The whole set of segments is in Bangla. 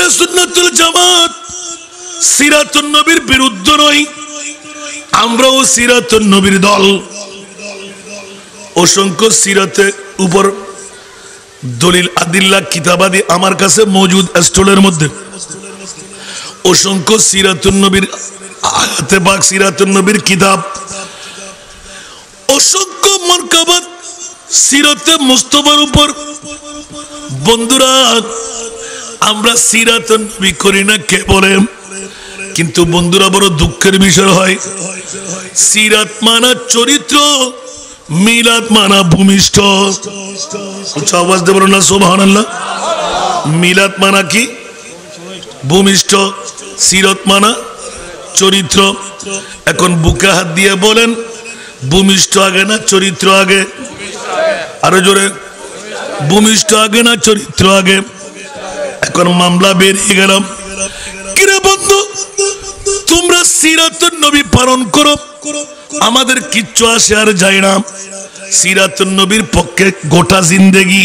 আহলে সুন্নাতুল জামাত সিরাতুন নবীর বিরুদ্ধে নই, আমরাও সিরাতুন নবীর দল। অসংখ্য সিরাতের উপর দলিল আদিল্লা কিতাবাদি আমার কাছে মজুদ স্টলের মধ্যে। অসংখ্য সিরাতুন নবীর আয়াতে পাক, সিরাতুন নবীর কিতাব, অসংখ্য মারকাবাত সিরাতে মুস্তাফার উপর। বন্ধুরা, আমরা সিরাতুন নবী করি না কে বলে? কিন্তু বন্ধুরা, বড় দুঃখের বিষয় হয়, সিরাত মানা চরিত্র, মিলাদ মানা ভূমিষ্ঠ। আওয়াজ দেব না সুবহানাল্লাহ। মিলাদ মানা কি? ভূমিষ্ঠ। সিরাত মানা চরিত্র। এখন বুকে হাত দিয়ে বলেন, ভূমিষ্ঠ আগে না চরিত্র আগে? আরো জোরে, ভূমিষ্ঠ আগে না চরিত্র আগে? এখন মামলা বেরিয়ে গেলাম। কিরে বন্ধু, তোমরা সিরাতুন নবী পালন করো, আমাদের কিচ্ছু আসে আর যায় না। সিরাতুন নবীর পক্ষে গোটা জিন্দেগি,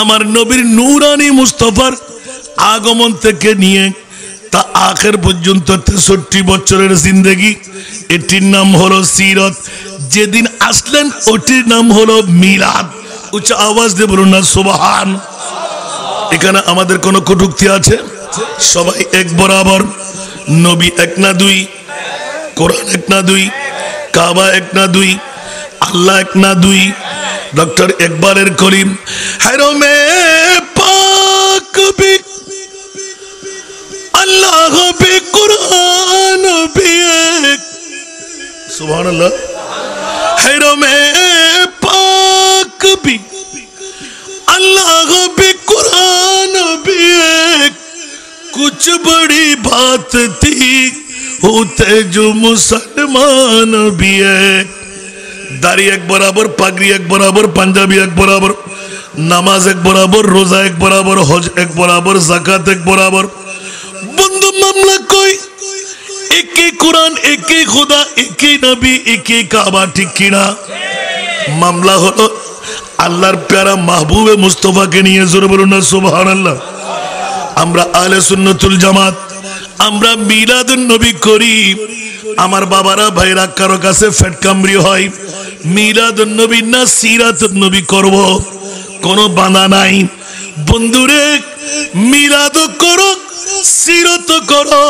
আমার নবীর নূরানি মুস্তাফার আগমন থেকে নিয়ে তা আখের পর্যন্ত 63 বছরের জিন্দেগি, এটির নাম হলো সিরত। যেদিন আসলেন ওটির নাম হলো মিলাদ। উচ্চ আওয়াজ দিয়ে বলুন না সুবহান। এখানে আমাদের কোনো কটূক্তি আছে? সবাই এক বরাবর। নবী এক না দুই, কোরআন এক না দুই, কাবা এক না দুই, আল্লাহ এক না দুই, ডক্টর ইকবালের করিম হরমে পাক বি আল্লাহ বি কুরআন বি এক। সুবহানাল্লাহ। হরমে পাক বি अल्लाह भी कुरान भी एक, कुछ बड़ी बात थी होते जो मुसलमान भी एक। दाढ़ी एक बराबर, पगड़ी एक बराबर, पंजाबी एक बराबर, नमाज एक बराबर, रोजा एक बराबर, हज एक बराबर, ज़कात एक बराबर। बंदू मामला कोई एक ही कुरान, एक ही खुदा, एक ही नबी, एक ही काबा, ठीक की ना? मामला हलो আল্লাহর প্যারা মাহবুবে মুস্তাফাকে নিয়ে। জোরে বলুন না সুবহানাল্লাহ। আমরা আহলে সুন্নাতুল জামাত, আমরা মিলাদুন নবী করি। আমার বাবারা ভাইরা কারো কাছে ফেটকামরি হয়, মিলাদুন নবী না সিরাতুন নবী করব, কোনো বাধা নাই। বন্ধুরে, মিলাদও করো, সিরাতও করো,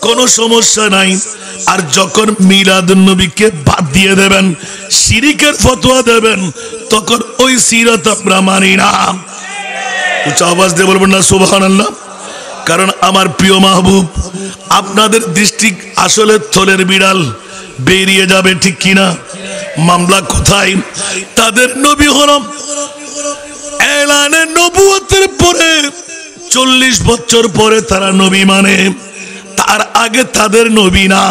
কোনো সমস্যা নাই। আর যখন মিলাদুন নবীকে বাদ দিয়ে দেবেন, শিরিকের ফতোয়া দেবেন, তখন ওই সিরাত আমরা মানি না। উচ্চ আওয়াজ দিয়ে বলবেন না সুবহানাল্লাহ। কারণ আমার প্রিয় মাহবুব, আপনাদের দৃষ্টি আসলে থলের বিড়াল বেরিয়ে যাবে, ঠিক কিনা? মামলা কোথায়? তাদের নবী হলাম এলানে নবুয়তের পরে 40 বছর পরে তারা নবী মানে, তার আগে তাদের নবী না।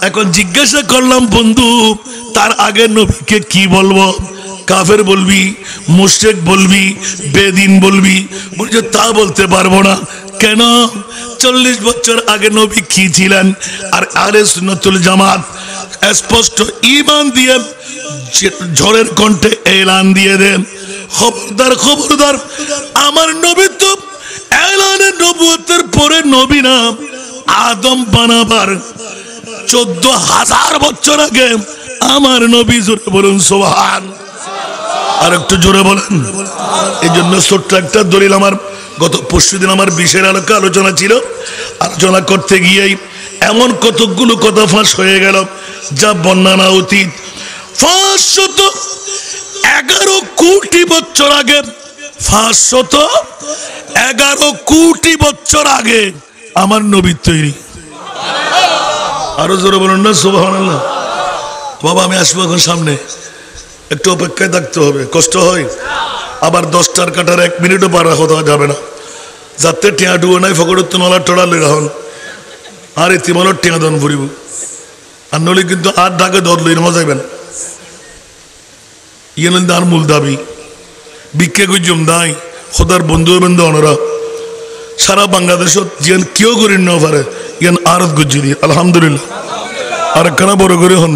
এখন জিজ্ঞাসা করলাম বন্ধু, তার আগে নবীকে কি বলবো? কাফের বলবি, মুশরিক বলবি, বেদিন বলবি? বলছে তা বলতে পারবো না। কেন? 40 বছর আগে নবী কি ছিলেন? আর আহলে সুন্নাতুল জামাত স্পষ্ট ঈমান দিয়ে ঝড়ের কণ্ঠে এলান দিয়ে দেন, খবরদার খবরদার, আমার নবী তো এলানে নবুয়তের পরে নবী না। আদম বানাবার 14,000 বছর আগে আমার নবী। জোরে বলুন সুবহান। আর একটু জোরে বলেন। এই জন্য ছোট্ট একটা দলিল, আমার গত পরশুদিন আমার বিশের আলোকে আলোচনা ছিল। আলোচনা করতে গিয়েই এমন কতগুলো কথা ফাঁস হয়ে গেল যা বর্ণনা অতীত। 511 কোটি বছর আগে, 511 কোটি বছর আগে আমার নবী তৈরি। আরো জোরে বলুন না সুবহানাল্লাহ। বাবা আমি আসবো এখন সামনে, একটু অপেক্ষায় থাকতে হবে, কষ্ট হয়। আবার 10টার কাটার 1 মিনিটও পার হতে যাবে না, যাতে টিয়া ডুবো নাই ফকরের তো নলা টড়ালে রাখুন। আর ইতিমলত টিয়া দন ভরিব, আর নলি কিন্তু আর ডাকে দর লই নেওয়া যাবে না। ইয়ে আর মূল দাবি ভিক্ষে গুজম দাই খোদার বন্ধু বন্ধু অনরা সারা বাংলাদেশত যেন কেউ করি ন পারে ইয়ান আরত গুজি আলহামদুলিল্লাহ। আর একখানা বড় করে হন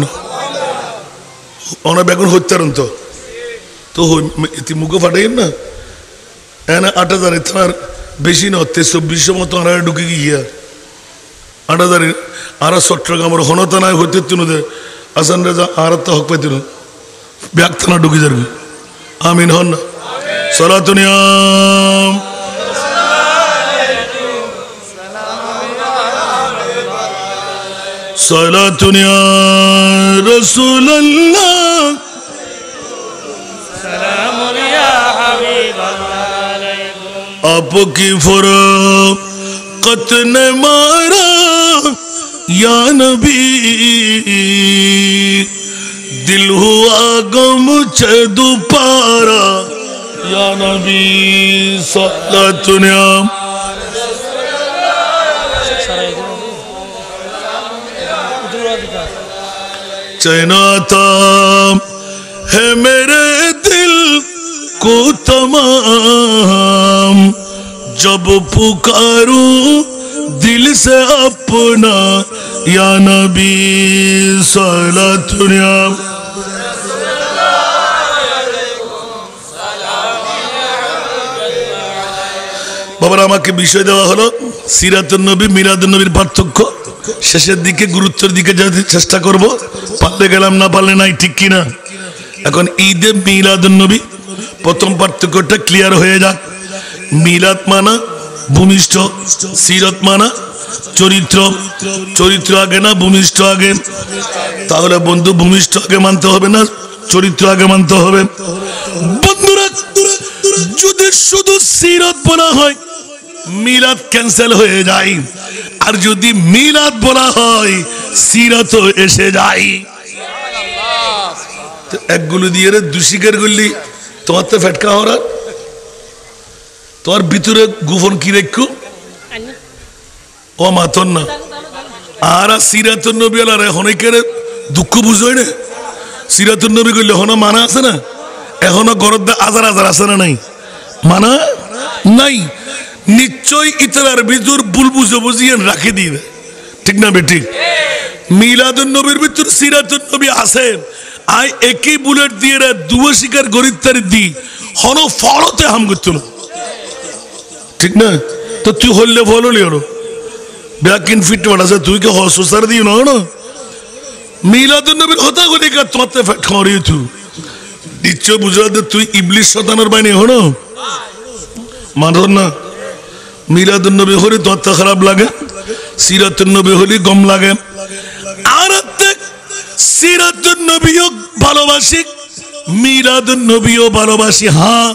ওনা বেগুন হত্যারন তো মুখো ফাটাইন না এনে 8,000 তোমার বেশি না 2300 মতো আর ঢুকে গিয়া আড়াদারি আর চট্টগ্রামের হনতানায় হতে তুনুদে আসান রাজা আর তো হক পাইতেন ব্যাগথানা ঢুকে যাবে আমিন হন না সালাতুনিয়াম সালাতুনিয়া রাসূলুল্লাহ সালামুন ইয়া হাবিবাল্লাহ আলাইকুম আপকি ফরকত নে মারা ইয়া নবী दिल हुआ गम छे दोपारा या नबी सल्लल्लाहु चैनाता है मेरे दिल को तमाम जब पुकारूं दिल से अपना या नबी सल्लल्लाहु বাবার আমাকে বিষয় দেওয়া হলো সিরাতুন নবী মিলাদুন নবীর পার্থক্য শেষের দিকে গুরুত্বের দিকে যেতে চেষ্টা করব পারলে গেলাম না পারলে নাই ঠিক কিনা এখন ঈদে মিলাদুন নবী প্রথম পার্থক্যটা ক্লিয়ার হয়ে যাক মিলাদ মানা ভূমিষ্ঠ সিরাত মানা চরিত্র চরিত্র আগে না ভূমিষ্ঠ আগে তাহলে বন্ধু ভূমিষ্ঠ আগে মানতে হবে না চরিত্র আগে মানতে হবে বন্ধুরা যদি শুধু সিরাত বলা হয় মিলাদ ক্যান্সেল হয়ে যায় আর যদি মিলাদ বলা হয় সিরাত এসে যায় তো একগুলো দিয়ে রে দুশিকার করলি তোমার তো ফেটকা হওয়ার তোমার ভিতরে গোপন কি রেখো ও মাতন না আর সিরাতুন নবী আলার অনেকের দুঃখ বুঝয় না সিরাতুন নবী করলে এখনো মানা আছে না এখনো গরদ হাজার হাজার আছে না নাই মানা নাই নিশ্চয় ইতার ভিতর ভুল বুঝে বুঝিয়ে রাখে দিবে ঠিক না বেঠিক মিলাদুন নবীর ভিতর সিরাতুন নবী আছে আই একই বুলেট দিয়ে দুয়া শিকার গরিত্তারি দি হন ফলতে হাম করতো না ঠিক না তো তুই হললে ফল লিও ব্যাকিন ফিট আছে তুই কে হসার দিও না মিলাদুন নবীর হতা গলি কা তোমাতে ফেট খাওয়ারি তুই নিশ্চয় বুঝাতে তুই ইবলিশ শতানের বাইনে হনো মানর না মিলাদুন নবী হলে তোমার খারাপ লাগে সিরাতুন নবী হলে গম লাগে আর সিরাতুন নবীও ভালোবাসি মিলাদুন নবীও ভালোবাসি হ্যাঁ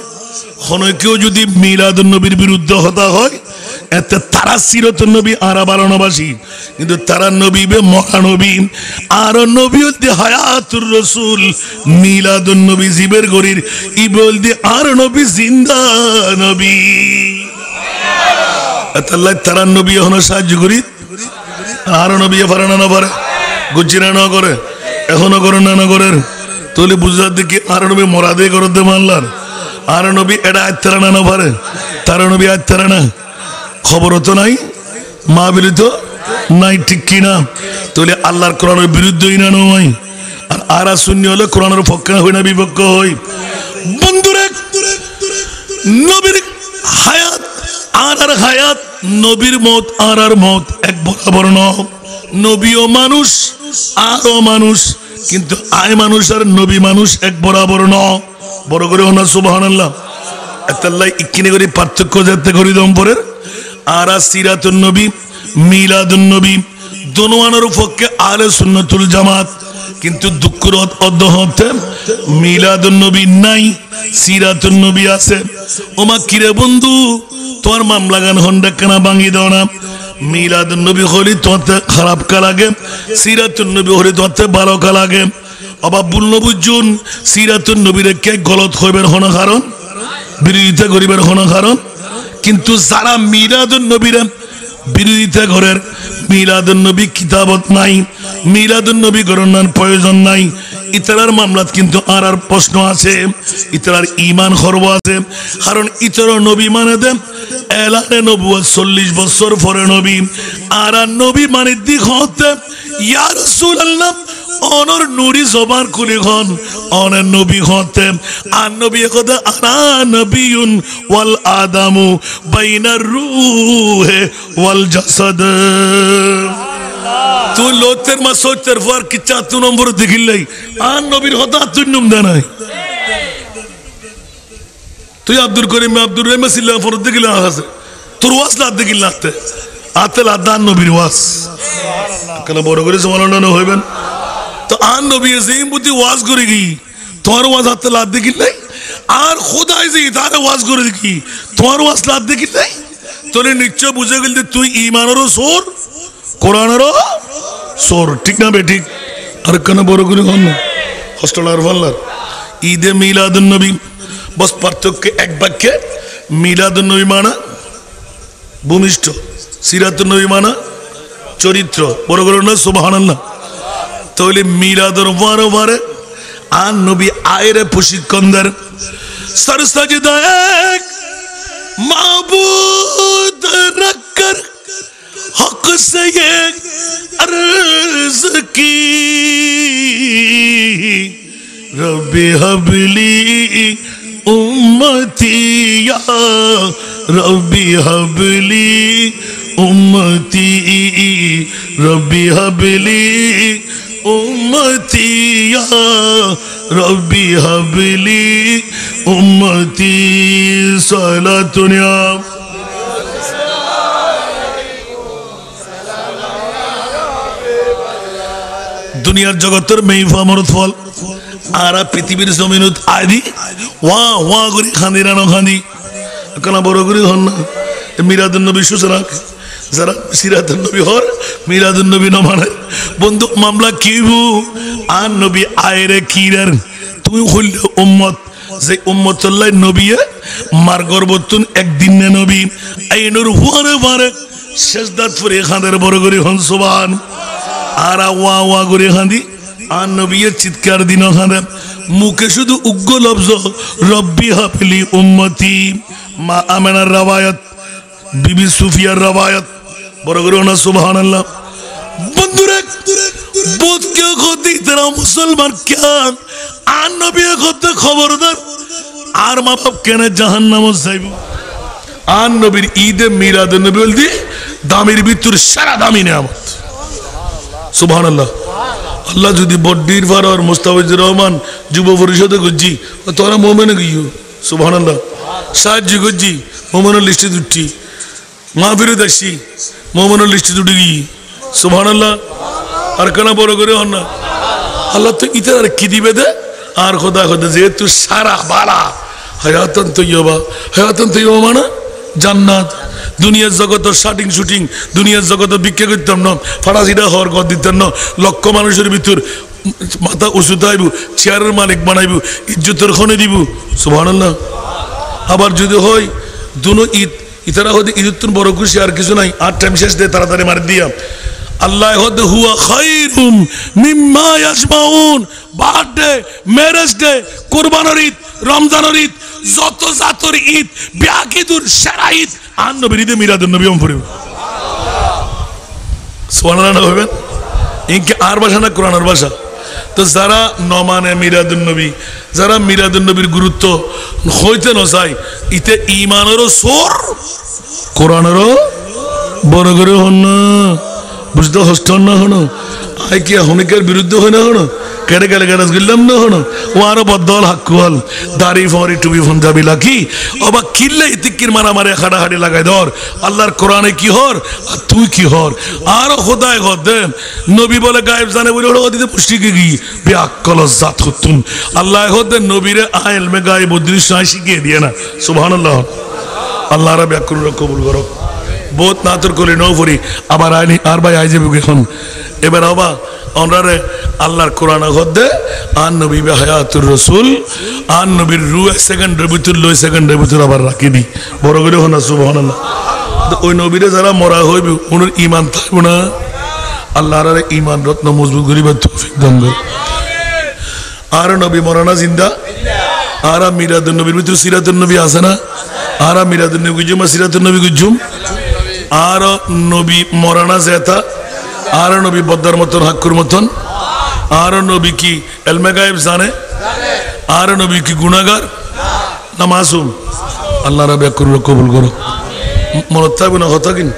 কেউ যদি মিলাদুন নবীর বিরুদ্ধে হতা হয় এতে তারা সিরাতুন নবী আরা ভালোবাসি কিন্তু তারা নবী বে মহানবী আর নবী হতে হায়াতুর রাসূল মিলাদুন নবী জীবের গরির ই বলতে আর নবী জিন্দা নবী আল্লাহ তারা নবী হন সাহায্য করি আর নবী পারে না পারে গুজিরা না করে এখনো করে না করে তোলে বুঝার দিকে আর নবী মরাদে করতে মানলার আর নবী এটা আত্মারা না পারে তার নবী আত্মারা না খবর তো নাই মা বিরুদ্ধ নাই ঠিক কিনা তোলে আল্লাহর কোরআনের বিরুদ্ধই না নয় আর আরা শূন্য হলে কোরআনের পক্ষে হই না বিপক্ষ হই বন্ধুরা নবীর হায়াত আর হায়াত নবীর মত আর মত এক বরাবর ন নবীও মানুষ আরও মানুষ কিন্তু আয় মানুষ আর নবী মানুষ এক বরাবর ন বড় করে না সুবহানাল্লাহ এতাল্লাহ ইকিনে করে পার্থক্য যাতে করি দম্পরের আর সিরাতুন নবী মিলাদুন নবী দোনোয়ানের পক্ষে আহলে সুন্নাতুল জামাত কিন্তু দুঃখের অধ্যহতে মিলাদুন নবী নাই সিরাতুন নবী আছে ওমা কিরে বন্ধু তোমার মামলা গান হন্ডা কেনা ভাঙি দাও না মিলাদুন নবী হলি তোমাতে খারাপ কা লাগে সিরাতুন নবী হলি তোমাতে ভালো কা লাগে অবা বুল্ল বুঝুন সিরাতুন নবীর কে গলত হইবের হন কারণ বিরোধিতা করিবার হন কারণ কিন্তু যারা মিলাদুন নবীর বিরোধিতা করেন মিলাদুন নবী কিতাবত নাই মিলাদুন নবী গণনার প্রয়োজন নাই ইতারার মামলাত কিন্তু আর প্রশ্ন আছে ইতারার ঈমান খরব আছে কারণ ইতারা নবী মানে দেন এলানে নবুয়ত 40 বছর পরে নবী আর নবী মানে দিক হতে ইয়া রাসূলুল্লাহ অনর নুরি জবান খুলি হন অনের নবী হতেন আর নবী কথা আনা নবিয়ুন ওয়াল আদামু বাইনার রূহে ওয়াল জাসাদ তুই লোতের মা সত্যের পর কি 4 নম্বর দেখিলাই আর নবীর কথা তুই নাম দেনাই তুই আব্দুল করিম আব্দুর রহিম সিল্লাহ ফরদ দেখিলা আছে তোর ওয়াজ লাদ দেখিল লাগতে আতে লাদান নবীর ওয়াজ কেন বড় করে সমালোচনা হইবেন তো আর নবী যেই বুদ্ধি ওয়াজ করে গই তোমার ওয়াজ হাতে লাদ দেখিল নাই আর খোদাই যে তার ওয়াজ করে দেখি তোমার ওয়াজ লাদ দেখিল নাই তোরে নিশ্চয় বুঝে গেল যে তুই ঈমানেরও সোর কোরআনেরও সোর ঠিক না বে ঠিক আর কেন বড় করে হন হস্টেলার ভাল্লার ঈদে মিলাদুন নবী বস পার্থক্য এক বাক্যে মিলাদুন নবী মানা ভূমিষ্ঠ সিরাতুন নবী মানা চরিত্র বড় করে না সুবহানাল্লাহ তাহলে মিলাদুর বারে আর নবী আয়রে প্রশিক্ষণ দেন সর সাজদা এক মাবুদ রখকর হক সে এক अर्ज की रब्बी हबली उम्मती या रब्बी हबली उम्मती रब्बी हबली उम्मती या रब्बी हबली उम्मती सलातुनिया दुनियार जगतर मेहफा मरद फल आरा पृथ्वीर जमीनत आदि वाह वाह करी खांदी ना खांदी कना बड़ो करी हन मिलादुन नबी सूचना जरा सिरातुन नबी हर मिलादुन नबी न माने बंधु मामला किबु आन नबी आयरे किरार तुई हल उम्मत जे उम्मत अल्लाह नबी मार गर्बतुन एक दिन ने नबी आइनुर हुआरे बारे सजदात फरे खांदर बड़ो करी हन सुभान आरा वा वा करे खांदी आन नबीर चित्कार दिन खांदे मुखे शुद्ध उग्गो लफ्ज रब्बी हबली उम्मती मा आमेनार रवायत बीबी सुफियार रवायत बड़ा करो ना सुभानाल्लाह बंधुरे बोध क्या खोदी तेरा मुसलमान क्या आन नबी खोदे खबरदार आर माँ बाप कहने जहन्नम साहिब आन नबीर ईद मिलाद नबी बोल दी दामिर बितुर सारा दामी नेमत सुभानाल्लाह अल्लाह जुदी बड्डीर फार और मुस्ताफिजुर रहमान जुब परिषद गुज्जी तोरा मोमेन गइयो सुभानाल्लाह साजी गुज्जी मोमेन लिस्ट दुट्टी माहफिल दशी मोमेन लिस्ट दुटी गई सुभानाल्लाह और कना बड़ करे हन ना अल्लाह तो इतर और की दिबे दे और खुदा खुदा जे तू सारा बाला हयातन तय्यबा माना জান্নাত দুনিয়ার জগত শাটিং শুটিং দুনিয়ার জগত ভিক্ষা করতাম না ফারাসিটা হওয়ার কথা দিতাম না লক্ষ মানুষের ভিতর মাথা উঁচু তাইব চেয়ারের মালিক বানাইব ইজ্জতের খনে দিব সুবহানাল্লাহ আবার যদি হয় দুনো ঈদ ইতারা হতে ঈদুন বড় খুশি আর কিছু নাই আর টাইম শেষ দে তাড়াতাড়ি মার দিয়া আল্লাহ হতে হুয়া খায়রুম মিম্মা ইয়াজমাউন বার্থডে ম্যারেজ ডে কুরবানির ঈদ রমজানের ঈদ যত জাতর ঈদ বিয়াকিদুর সেরা ঈদ আন নবীর ঈদে মিলাদুন নবী পড়িব সুবহানাল্লাহ হবেন ইনকে আর ভাষা না কোরআনের ভাষা তো যারা নমানে মিলাদুন নবী যারা মিলাদুন নবীর গুরুত্ব হইতে না চায় ইতে ঈমানেরও সোর কোরআনেরও বড় করে হন না বুঝতে হস্টন না হনো আই কি হনিকের বিরুদ্ধে হয় না হনো কেড়ে গেলে গারাজ গিল্লাম না হনো ও আরো বদল হাক্কুয়াল দাড়ি ফরি টুপি ফন্দাবি লাকি অবা কিল্লে ইতিকির মারামারি হাড়াহাড়ি লাগাই ধর আল্লাহর কোরআনে কি হর আর তুই কি হর আরো খোদায় গদে নবী বলে গায়েব জানে বলে ওরা দিতে পুষ্টি কি বিআক্কল জাত হুতুন আল্লাহ গদে নবীরে ইলমে গায়েব দৃশ্য শিখিয়ে দিয়ে না সুবহানাল্লাহ আল্লাহ রাব্বি আকরুর কবুল করো বহুত নাতর করে নও পড়ি আবার আইনি আর ভাই আই যাবে এখন এবার আবা ওনারে আল্লাহর কোরআন গদে আন নবী হায়াতুর রাসূল আন নবীর রূহ সেকেন্ডের ভিতর 9 সেকেন্ডের ভিতর আবার রাখি দি বড় করে হনা সুবহানাল্লাহ ওই নবীরে যারা মরা হইবে ওনার ঈমান থাকবে না আল্লাহর ঈমান রত্ন মজবুত করিবার তৌফিক দান করুন আর নবী মরানা জিন্দা আর মিলাদুন নবীর ভিতর সিরাতুন নবী আছে না আর মিলাদুন নবী গুজুম সিরাতুন নবী গুজুম আর নবী মরানা জেতা আর নবী বদ্দার মতন হাক্কুর মতন আর নবী কি ইলমে গায়েব জানে? আর নবী কি গুনাহগার না মাসুম? আল্লাহ রাব্বি কবুল করো। মনে থাকবে না কথা কিন